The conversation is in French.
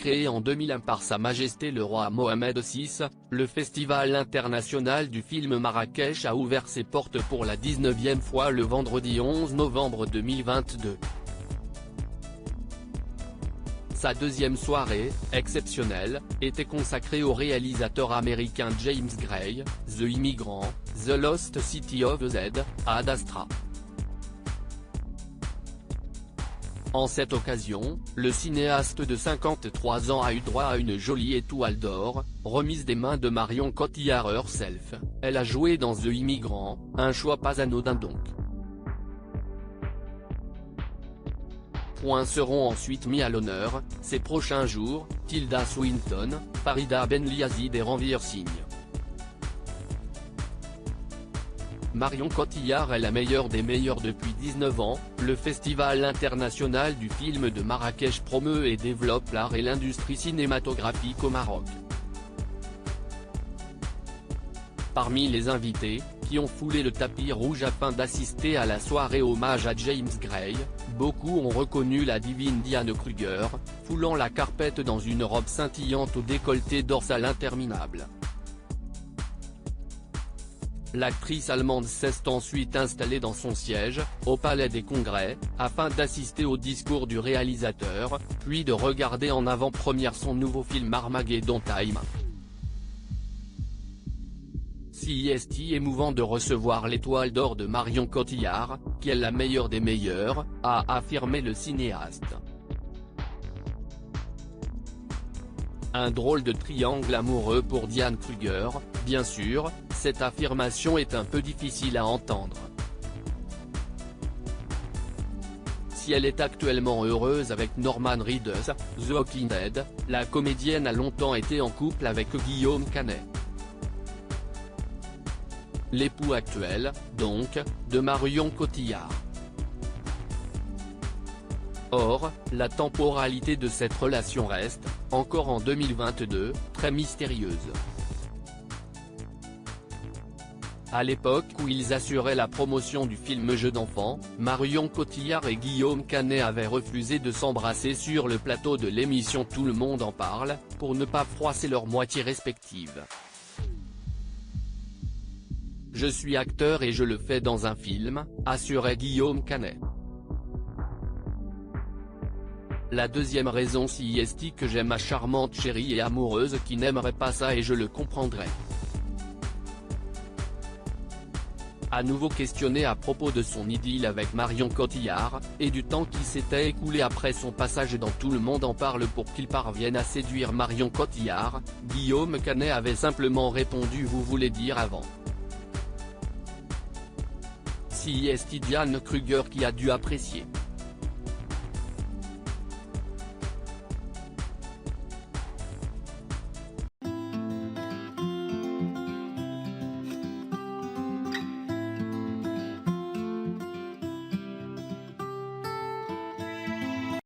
Créé en 2001 par Sa Majesté le Roi Mohamed VI, le Festival international du film Marrakech a ouvert ses portes pour la 19e fois le vendredi 11 novembre 2022. Sa deuxième soirée, exceptionnelle, était consacrée au réalisateur américain James Gray, The Immigrant, The Lost City of Z, Ad Astra. En cette occasion, le cinéaste de 53 ans a eu droit à une jolie étoile d'or, remise des mains de Marion Cotillard herself. Elle a joué dans The Immigrant, un choix pas anodin donc. Points seront ensuite mis à l'honneur, ces prochains jours, Tilda Swinton, Farida Benlyazid et Ranveer Singh. Marion Cotillard est la meilleure des meilleures depuis 19 ans, le Festival international du film de Marrakech promeut et développe l'art et l'industrie cinématographique au Maroc. Parmi les invités, qui ont foulé le tapis rouge afin d'assister à la soirée hommage à James Gray, beaucoup ont reconnu la divine Diane Kruger, foulant la carpette dans une robe scintillante au décolleté dorsal interminable. L'actrice allemande s'est ensuite installée dans son siège, au Palais des Congrès, afin d'assister au discours du réalisateur, puis de regarder en avant-première son nouveau film Armageddon Time. CEST émouvant de recevoir l'étoile d'or de Marion Cotillard, qui est la meilleure des meilleures, a affirmé le cinéaste. Un drôle de triangle amoureux pour Diane Kruger, bien sûr, cette affirmation est un peu difficile à entendre. Si elle est actuellement heureuse avec Norman Reedus, The Walking Dead, la comédienne a longtemps été en couple avec Guillaume Canet. L'époux actuel, donc, de Marion Cotillard. Or, la temporalité de cette relation reste, encore en 2022, très mystérieuse. À l'époque où ils assuraient la promotion du film Jeux d'enfants, Marion Cotillard et Guillaume Canet avaient refusé de s'embrasser sur le plateau de l'émission Tout le monde en parle, pour ne pas froisser leurs moitiés respectives. Je suis acteur et je le fais dans un film, assurait Guillaume Canet. La deuxième raison si est que j'aime ma charmante chérie et amoureuse qui n'aimerait pas ça et je le comprendrais. À nouveau questionné à propos de son idylle avec Marion Cotillard, et du temps qui s'était écoulé après son passage dans Tout le monde en parle pour qu'il parvienne à séduire Marion Cotillard, Guillaume Canet avait simplement répondu vous voulez dire avant. Si est Diane Kruger qui a dû apprécier.